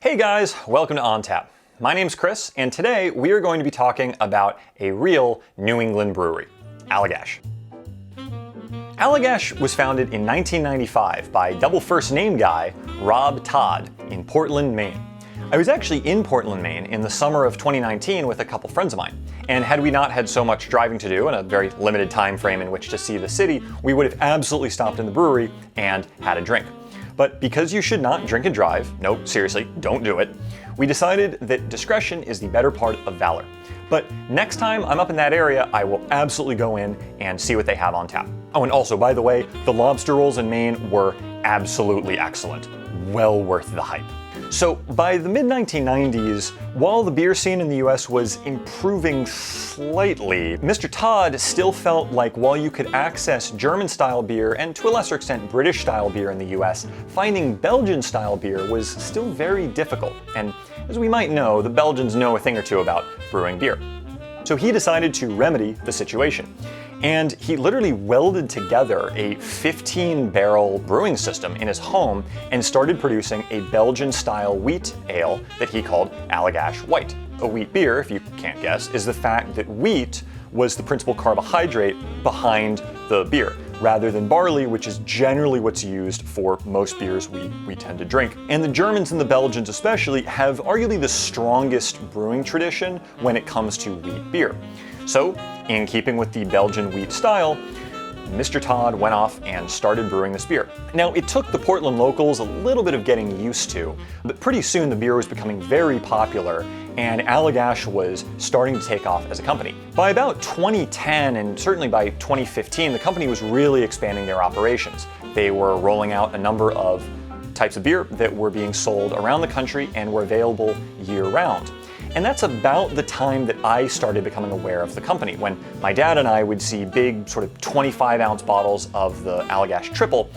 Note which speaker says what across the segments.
Speaker 1: Hey guys, welcome to On Tap. My name's Chris, and today we are going to be talking about a real New England brewery, Allagash. Allagash was founded in 1995 by double first name guy Rob Todd in Portland, Maine. I was actually in Portland, Maine in the summer of 2019 with a couple friends of mine, and had we not had so much driving to do and a very limited time frame in which to see the city, we would have absolutely stopped in the brewery and had a drink. But because you should not drink and drive, no, seriously, don't do it, we decided that discretion is the better part of valor. But next time I'm up in that area, I will absolutely go in and see what they have on tap. Oh, and also, by the way, the lobster rolls in Maine were absolutely excellent. Well worth the hype. So by the mid-1990s, while the beer scene in the US was improving slightly, Mr. Todd still felt like while you could access German-style beer and to a lesser extent British-style beer in the US, finding Belgian-style beer was still very difficult. And as we might know, the Belgians know a thing or two about brewing beer. So he decided to remedy the situation. And he literally welded together a 15-barrel brewing system in his home and started producing a Belgian-style wheat ale that he called Allagash White. A wheat beer, if you can't guess, is the fact that wheat was the principal carbohydrate behind the beer, rather than barley, which is generally what's used for most beers we tend to drink. And the Germans and the Belgians especially have arguably the strongest brewing tradition when it comes to wheat beer. So, in keeping with the Belgian wheat style, Mr. Todd went off and started brewing this beer. Now, it took the Portland locals a little bit of getting used to, but pretty soon the beer was becoming very popular and Allagash was starting to take off as a company. By about 2010 and certainly by 2015, the company was really expanding their operations. They were rolling out a number of types of beer that were being sold around the country and were available year-round. And that's about the time that I started becoming aware of the company, when my dad and I would see big sort of 25-ounce bottles of the Allagash Triple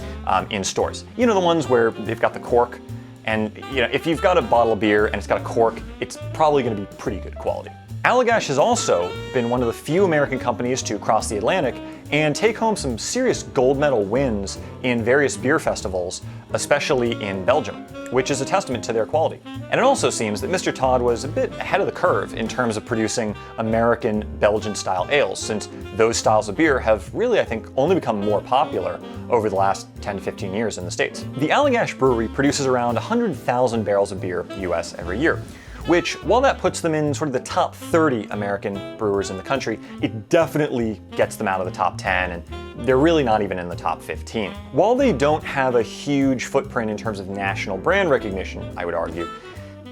Speaker 1: in stores. You know, the ones where they've got the cork, and you know, if you've got a bottle of beer and it's got a cork, it's probably going to be pretty good quality. Allagash has also been one of the few American companies to cross the Atlantic and take home some serious gold medal wins in various beer festivals, especially in Belgium, which is a testament to their quality. And it also seems that Mr. Todd was a bit ahead of the curve in terms of producing American Belgian-style ales, since those styles of beer have really, I think, only become more popular over the last 10 to 15 years in the States. The Allagash Brewery produces around 100,000 barrels of beer US every year, which, while that puts them in sort of the top 30 American brewers in the country, it definitely gets them out of the top 10, and they're really not even in the top 15. While they don't have a huge footprint in terms of national brand recognition, I would argue,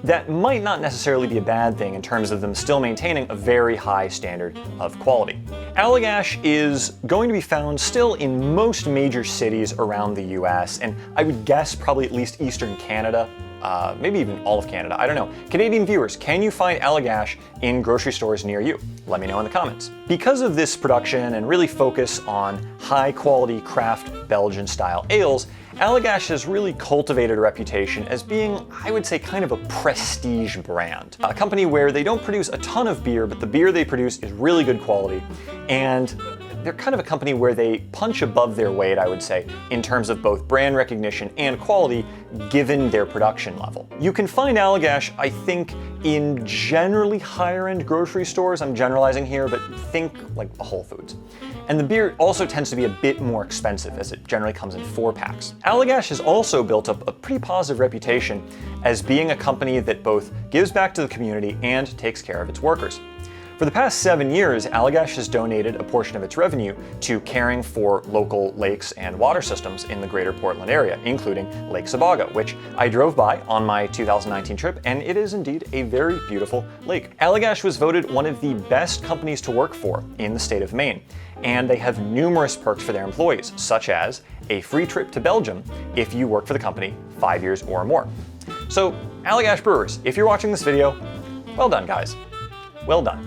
Speaker 1: that might not necessarily be a bad thing in terms of them still maintaining a very high standard of quality. Allagash is going to be found still in most major cities around the US, and I would guess probably at least Eastern Canada, maybe even all of Canada, I don't know. Canadian viewers, can you find Allagash in grocery stores near you? Let me know in the comments. Because of this production and really focus on high quality craft Belgian style ales, Allagash has really cultivated a reputation as being, I would say, kind of a prestige brand. A company where they don't produce a ton of beer, but the beer they produce is really good quality, and they're kind of a company where they punch above their weight, I would say, in terms of both brand recognition and quality, given their production level. You can find Allagash, I think, in generally higher-end grocery stores. I'm generalizing here, but think like a Whole Foods. And the beer also tends to be a bit more expensive, as it generally comes in 4-packs. Allagash has also built up a pretty positive reputation as being a company that both gives back to the community and takes care of its workers. For the past 7 years, Allagash has donated a portion of its revenue to caring for local lakes and water systems in the greater Portland area, including Lake Sabago, which I drove by on my 2019 trip, and it is indeed a very beautiful lake. Allagash was voted one of the best companies to work for in the state of Maine, and they have numerous perks for their employees, such as a free trip to Belgium if you work for the company 5 years or more. So, Allagash Brewers, if you're watching this video, well done, guys. Well done.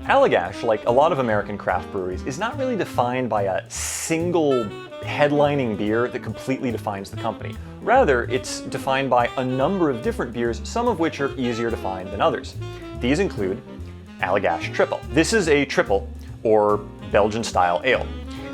Speaker 1: Allagash, like a lot of American craft breweries, is not really defined by a single headlining beer that completely defines the company. Rather, it's defined by a number of different beers, some of which are easier to find than others. These include Allagash Triple. This is a triple, or Belgian-style ale.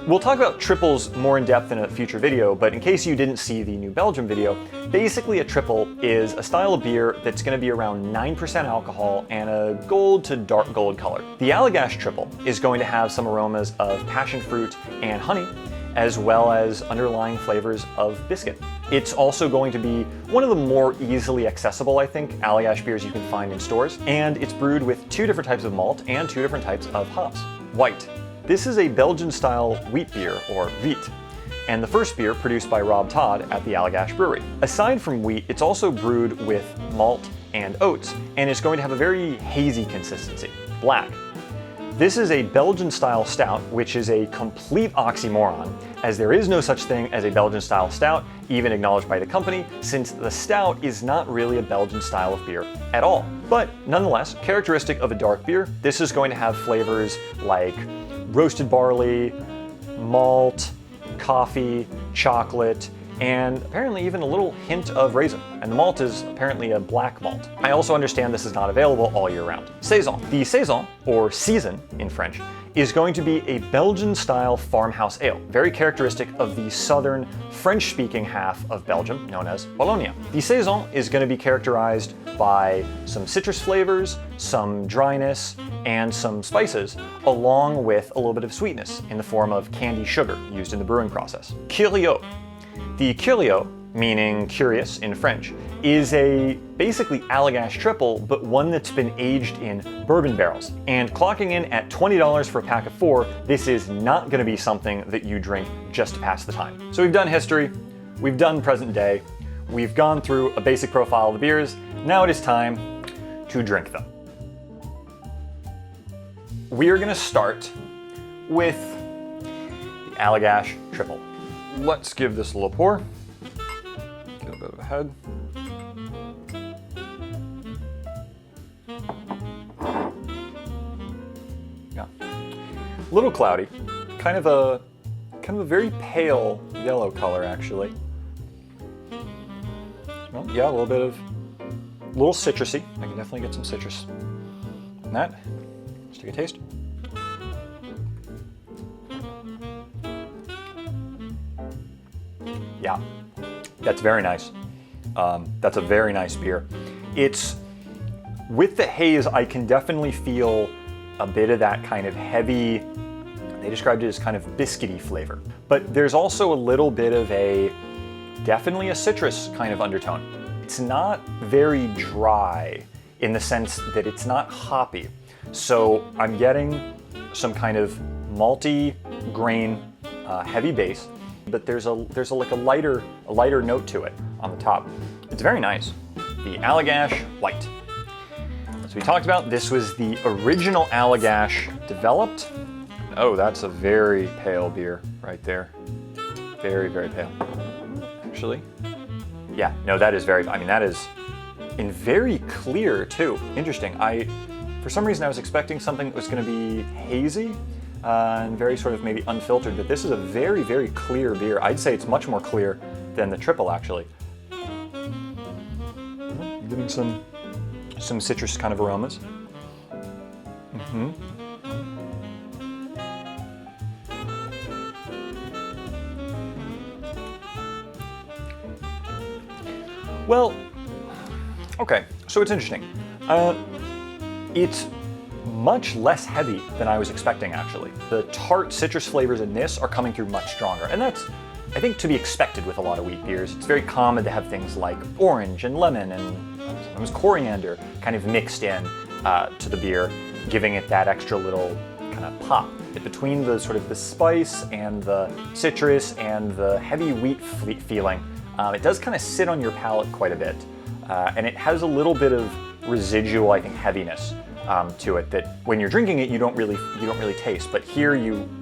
Speaker 1: We'll talk about triples more in depth in a future video, but in case you didn't see the New Belgium video, basically a triple is a style of beer that's going to be around 9% alcohol and a gold to dark gold color. The Allagash Triple is going to have some aromas of passion fruit and honey, as well as underlying flavors of biscuit. It's also going to be one of the more easily accessible, I think, Allagash beers you can find in stores, and it's brewed with 2 different types of malt and 2 different types of hops. White. This is a Belgian-style wheat beer, or wheat, and the first beer produced by Rob Todd at the Allagash Brewery. Aside from wheat, it's also brewed with malt and oats, and it's going to have a very hazy consistency. Black. This is a Belgian-style stout, which is a complete oxymoron, as there is no such thing as a Belgian-style stout, even acknowledged by the company, since the stout is not really a Belgian style of beer at all. But nonetheless, characteristic of a dark beer, this is going to have flavors like roasted barley, malt, coffee, chocolate, and apparently even a little hint of raisin. And the malt is apparently a black malt. I also understand this is not available all year round. Saison. The Saison, or Season in French, is going to be a Belgian-style farmhouse ale, very characteristic of the southern French-speaking half of Belgium, known as Wallonia. The Saison is going to be characterized by some citrus flavors, some dryness, and some spices, along with a little bit of sweetness in the form of candy sugar used in the brewing process. Curio. The Curio, meaning curious in French, is a basically Allagash Triple, but one that's been aged in bourbon barrels. And clocking in at $20 for a pack of 4, this is not going to be something that you drink just to pass the time. So we've done history, we've done present day, we've gone through a basic profile of the beers, now it is time to drink them. We are going to start with the Allagash Triple. Let's give this a little pour. Get a bit of a head. Yeah, a little cloudy. Kind of a very pale yellow color, actually. Well, yeah, a little citrusy. I can definitely get some citrus in that. Let's take a taste. Yeah, that's very nice. That's a very nice beer. It's, with the haze, I can definitely feel a bit of that kind of heavy, they described it as kind of biscuity flavor. But there's also a little bit of definitely a citrus kind of undertone. It's not very dry in the sense that it's not hoppy. So I'm getting some kind of malty grain, heavy base, but there's like a lighter note to it on the top. It's very nice. The Allagash White. As we talked about, this was the original Allagash developed. Oh, that's a very pale beer right there. Very, very pale. Actually, yeah, no, that is very, that is in very clear too. Interesting. For some reason I was expecting something that was going to be hazy, and very sort of maybe unfiltered, but this is a very, very clear beer. I'd say it's much more clear than the Triple, actually. Getting some citrus kind of aromas. Well, okay, so it's interesting. It's much less heavy than I was expecting, actually. The tart citrus flavors in this are coming through much stronger, and that's, I think, to be expected with a lot of wheat beers. It's very common to have things like orange and lemon and sometimes coriander kind of mixed in to the beer, giving it that extra little kind of pop. Between the sort of the spice and the citrus and the heavy wheat feeling, it does kind of sit on your palate quite a bit, and it has a little bit of residual, I think, heaviness to it that when you're drinking it you don't really taste, but here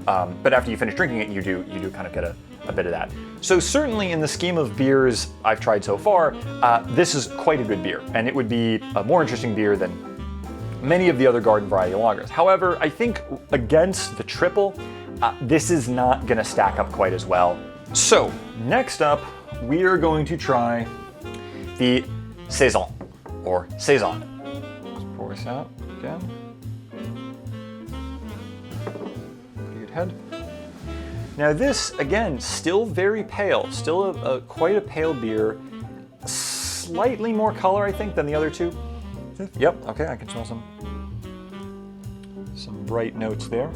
Speaker 1: but after you finish drinking it you do kind of get a bit of that. So certainly in the scheme of beers I've tried so far, this is quite a good beer, and it would be a more interesting beer than many of the other garden variety lagers. However, I think against the Triple, this is not going to stack up quite as well. So next up we are going to try the Saison, or Saison. Let's pour this out again. Pretty good head. Now this, again, still very pale, still quite a pale beer. Slightly more color, I think, than the other two. Yep, okay, I can smell some bright notes there.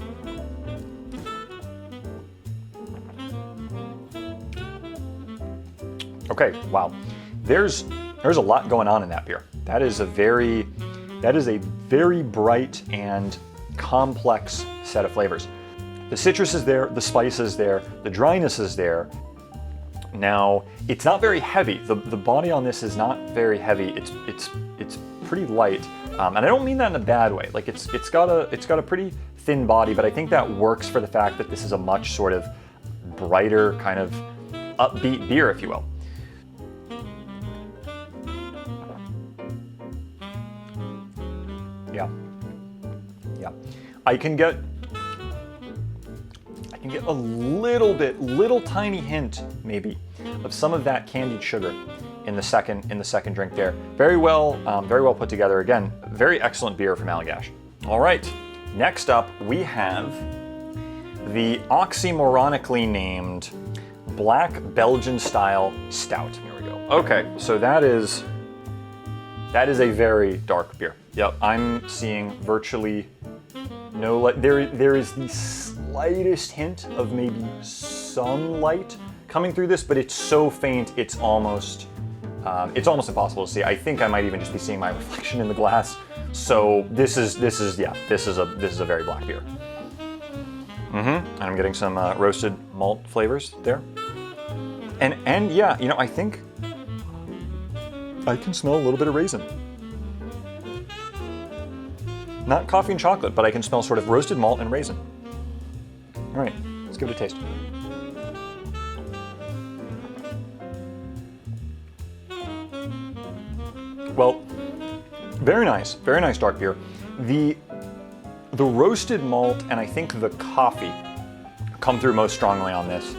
Speaker 1: Okay, wow. There's a lot going on in that beer. That is a very bright and complex set of flavors. The citrus is there, the spice is there, the dryness is there. Now, it's not very heavy. The body on this is not very heavy. It's pretty light, and I don't mean that in a bad way. Like it's got a pretty thin body, but I think that works for the fact that this is a much sort of brighter, kind of upbeat beer, if you will. Yeah. I can get a little tiny hint, maybe, of some of that candied sugar in the second drink there. Very well put together. Again, very excellent beer from Allagash. All right, next up we have the oxymoronically named Black Belgian Style Stout. Here we go. Okay, so that is a very dark beer. Yep, I'm seeing virtually no light. There is the slightest hint of maybe some light coming through this, but it's so faint it's almost impossible to see. I think I might even just be seeing my reflection in the glass. So this is a very black beer. And I'm getting some roasted malt flavors there. And yeah, you know, I think I can smell a little bit of raisin. Not coffee and chocolate, but I can smell sort of roasted malt and raisin. All right, let's give it a taste. Well, very nice dark beer. The roasted malt and I think the coffee come through most strongly on this.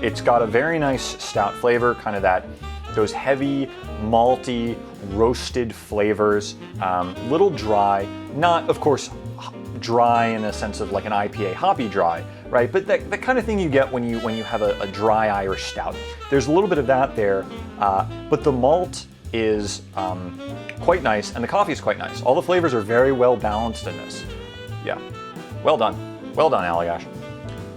Speaker 1: It's got a very nice stout flavor, kind of those heavy, malty, roasted flavors. Little dry, not of course dry in a sense of like an IPA hoppy dry, right? But that kind of thing you get when you have a dry Irish stout. There's a little bit of that there, but the malt is quite nice and the coffee is quite nice. All the flavors are very well balanced in this. Yeah, well done Allagash.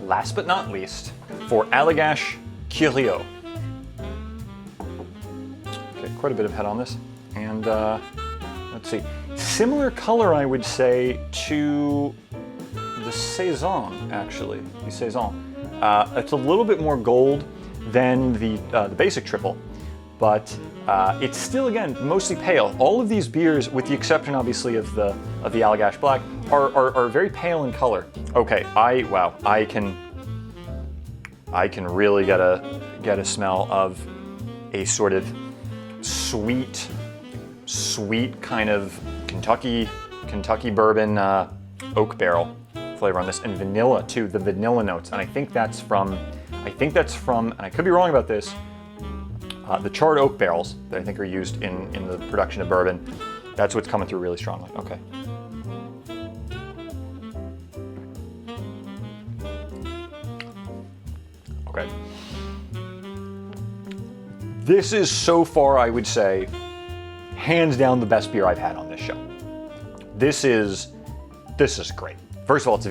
Speaker 1: Last but not least, for Allagash Curio. Okay, quite a bit of head on this. And let's see, similar color I would say to the Saison, actually, the Saison. It's a little bit more gold than the basic triple, but it's still, again, mostly pale. All of these beers, with the exception obviously of the Allagash Black, are very pale in color. Okay, I can really get a smell of a sort of sweet kind of Kentucky bourbon oak barrel flavor on this, and vanilla too, the vanilla notes. And I think that's from, and I could be wrong about this, the charred oak barrels that I think are used in the production of bourbon. That's what's coming through really strongly. Okay. Okay. This is so far, I would say, hands down the best beer I've had on this show. This is great. First of all, it's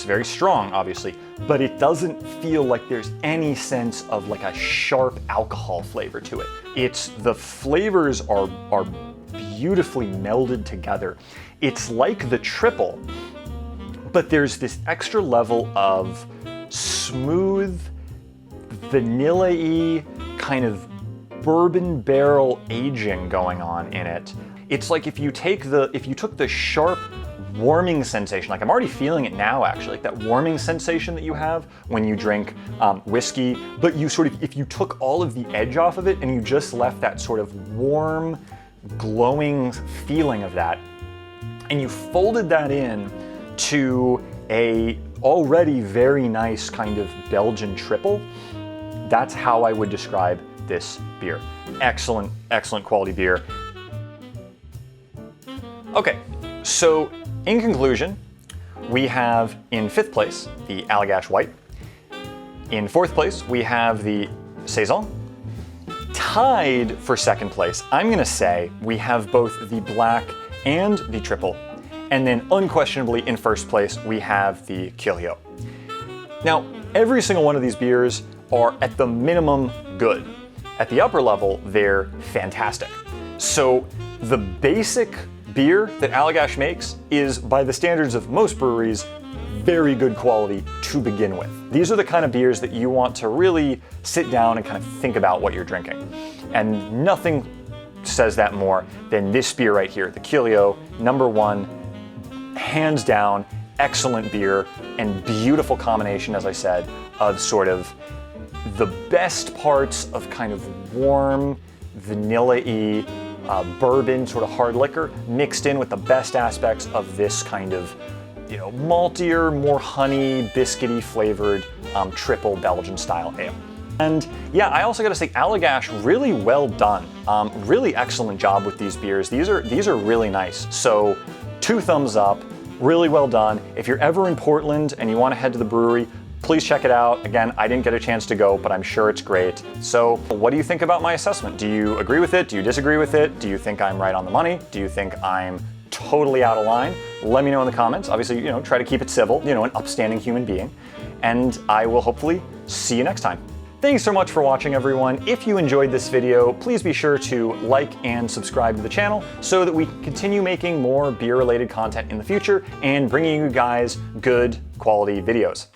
Speaker 1: very strong, obviously, but it doesn't feel like there's any sense of like a sharp alcohol flavor to it. The flavors are beautifully melded together. It's like the triple, but there's this extra level of smooth, vanilla-y kind of bourbon barrel aging going on in it. It's like if you took the sharp warming sensation, like I'm already feeling it now actually, like that warming sensation that you have when you drink whiskey, but if you took all of the edge off of it and you just left that sort of warm, glowing feeling of that, and you folded that in to a already very nice kind of Belgian triple, that's how I would describe this beer. Excellent quality beer. Okay, so in conclusion, we have in 5th place the Allagash White. In fourth place, we have the Saison. Tied for second place, I'm gonna say we have both the black and the triple. And then unquestionably in first place, we have the Curio. Now, every single one of these beers are at the minimum good. At the upper level, they're fantastic. So the basic beer that Allagash makes is, by the standards of most breweries, very good quality to begin with. These are the kind of beers that you want to really sit down and kind of think about what you're drinking. And nothing says that more than this beer right here, the Curio, #1, hands down, excellent beer and beautiful combination, as I said, of sort of the best parts of kind of warm, vanilla-y, bourbon, sort of hard liquor, mixed in with the best aspects of this kind of, you know, maltier, more honey, biscuity flavored triple Belgian style ale. And yeah, I also gotta say, Allagash, really well done. Really excellent job with these beers. These are really nice. So 2 thumbs up, really well done. If you're ever in Portland and you wanna head to the brewery, please check it out. Again, I didn't get a chance to go, but I'm sure it's great. So what do you think about my assessment? Do you agree with it? Do you disagree with it? Do you think I'm right on the money? Do you think I'm totally out of line? Let me know in the comments. Obviously, you know, try to keep it civil, you know, an upstanding human being. And I will hopefully see you next time. Thanks so much for watching, everyone. If you enjoyed this video, please be sure to like and subscribe to the channel so that we can continue making more beer-related content in the future and bringing you guys good quality videos.